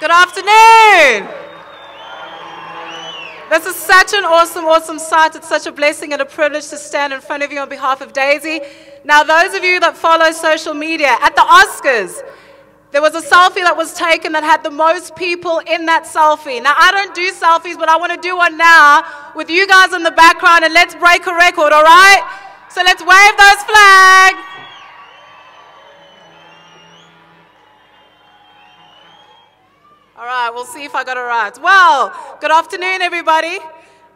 Good afternoon. This is such an awesome sight. It's such a blessing and a privilege to stand in front of you on behalf of DEISI. Now, those of you that follow social media, at the Oscars, there was a selfie that was taken that had the most people in that selfie. Now, I don't do selfies, but I want to do one now with you guys in the background, and let's break a record, all right? So let's wave those flags. All right, we'll see if I got it right. Well, good afternoon, everybody.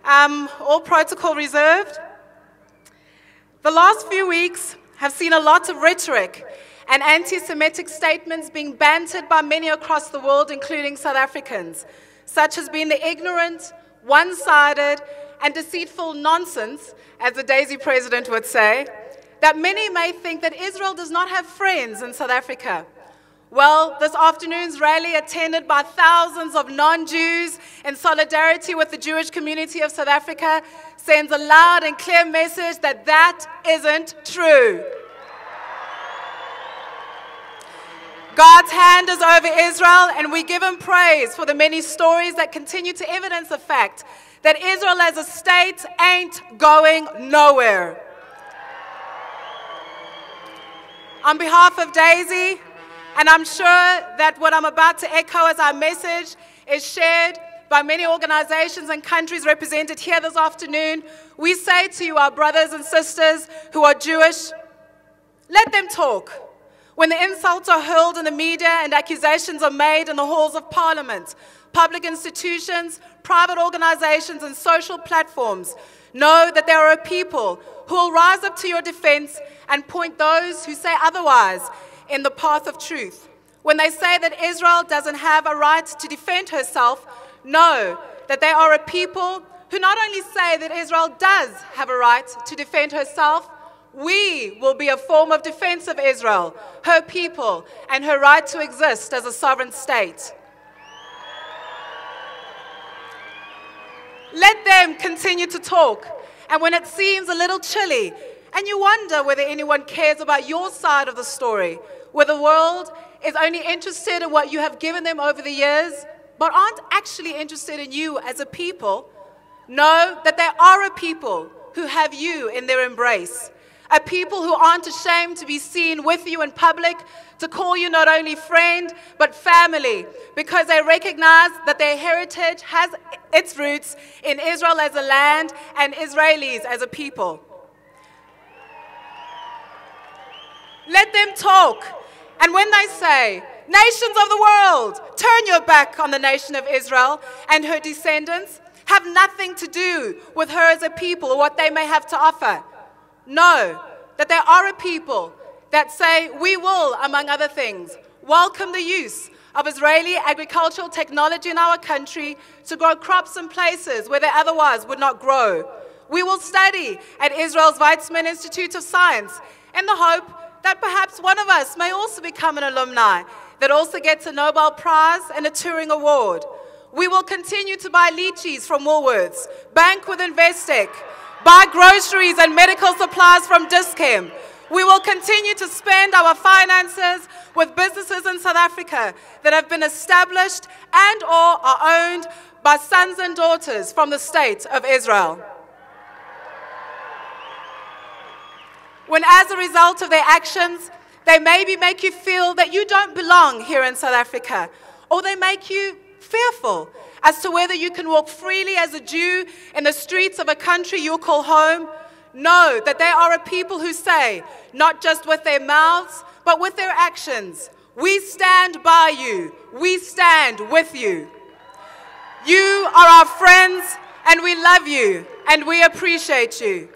All protocol reserved. The last few weeks have seen a lot of rhetoric and anti-Semitic statements being bantered by many across the world, including South Africans, such as being the ignorant, one-sided, and deceitful nonsense, as the DEISI president would say, that many may think that Israel does not have friends in South Africa. Well, this afternoon's rally, attended by thousands of non-Jews in solidarity with the Jewish community of South Africa, sends a loud and clear message that that isn't true. God's hand is over Israel, and we give him praise for the many stories that continue to evidence the fact that Israel as a state ain't going nowhere. On behalf of DEISI, and I'm sure that what I'm about to echo as our message is shared by many organizations and countries represented here this afternoon, we say to you, our brothers and sisters who are Jewish, let them talk. When the insults are hurled in the media and accusations are made in the halls of parliament, public institutions, private organizations, and social platforms, know that there are a people who will rise up to your defense and point those who say otherwise in the path of truth. When they say that Israel doesn't have a right to defend herself, know that they are a people who not only say that Israel does have a right to defend herself, we will be a form of defense of Israel, her people, and her right to exist as a sovereign state. Let them continue to talk, and when it seems a little chilly, and you wonder whether anyone cares about your side of the story, where the world is only interested in what you have given them over the years, but aren't actually interested in you as a people, know that there are a people who have you in their embrace. A people who aren't ashamed to be seen with you in public, to call you not only friend, but family, because they recognize that their heritage has its roots in Israel as a land and Israelis as a people. Let them talk. And when they say, nations of the world, turn your back on the nation of Israel and her descendants, have nothing to do with her as a people or what they may have to offer. Know that there are a people that say we will, among other things, welcome the use of Israeli agricultural technology in our country to grow crops in places where they otherwise would not grow. We will study at Israel's Weizmann Institute of Science in the hope that perhaps one of us may also become an alumni that also gets a Nobel Prize and a Turing Award. We will continue to buy lychees from Woolworths, bank with Investec, buy groceries and medical supplies from Dis-Chem. We will continue to spend our finances with businesses in South Africa that have been established and or are owned by sons and daughters from the state of Israel. When as a result of their actions, they maybe make you feel that you don't belong here in South Africa, or they make you fearful as to whether you can walk freely as a Jew in the streets of a country you call home, know that they are a people who say, not just with their mouths, but with their actions, we stand by you, we stand with you. You are our friends, and we love you, and we appreciate you.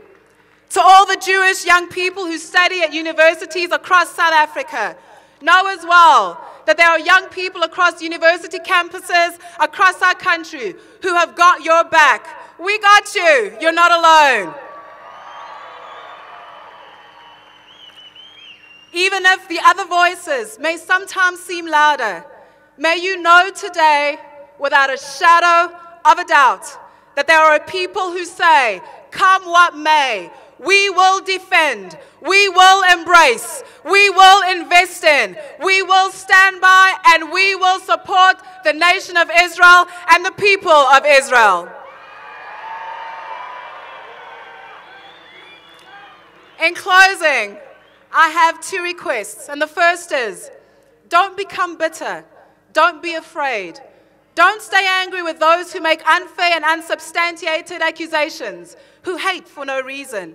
To all the Jewish young people who study at universities across South Africa, know as well that there are young people across university campuses across our country who have got your back. We got you. You're not alone. Even if the other voices may sometimes seem louder, may you know today, without a shadow of a doubt, that there are a people who say, come what may, we will defend, we will embrace, we will invest in, we will stand by, and we will support the nation of Israel and the people of Israel. In closing, I have two requests, and the first is, don't become bitter, don't be afraid. Don't stay angry with those who make unfair and unsubstantiated accusations, who hate for no reason.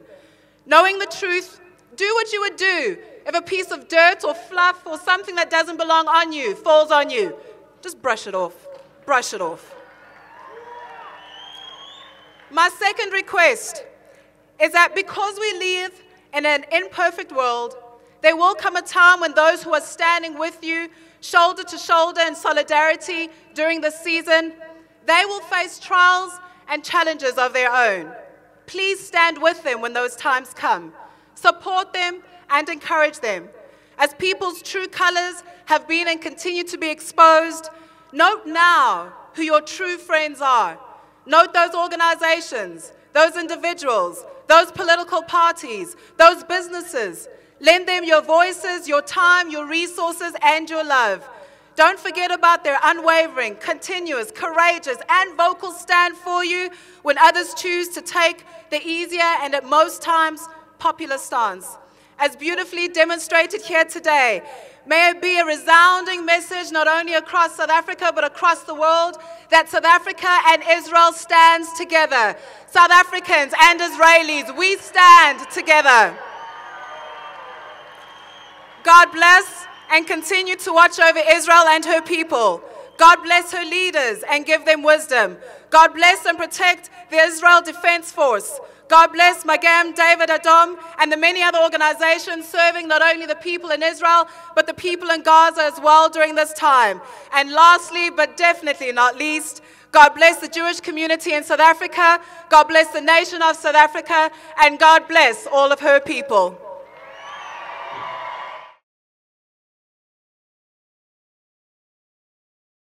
Knowing the truth, do what you would do if a piece of dirt or fluff or something that doesn't belong on you falls on you. Just brush it off. Brush it off. My second request is that because we live in an imperfect world, there will come a time when those who are standing with you, shoulder to shoulder in solidarity during this season, they will face trials and challenges of their own. Please stand with them when those times come. Support them and encourage them. As people's true colors have been and continue to be exposed, note now who your true friends are. Note those organizations, those individuals, those political parties, those businesses. Lend them your voices, your time, your resources, and your love. Don't forget about their unwavering, continuous, courageous, and vocal stand for you when others choose to take the easier and at most times popular stance. As beautifully demonstrated here today, may it be a resounding message not only across South Africa but across the world that South Africa and Israel stands together. South Africans and Israelis, we stand together. God bless and continue to watch over Israel and her people. God bless her leaders and give them wisdom. God bless and protect the Israel Defense Force. God bless Magam David Adom and the many other organizations serving not only the people in Israel, but the people in Gaza as well during this time. And lastly, but definitely not least, God bless the Jewish community in South Africa. God bless the nation of South Africa. And God bless all of her people.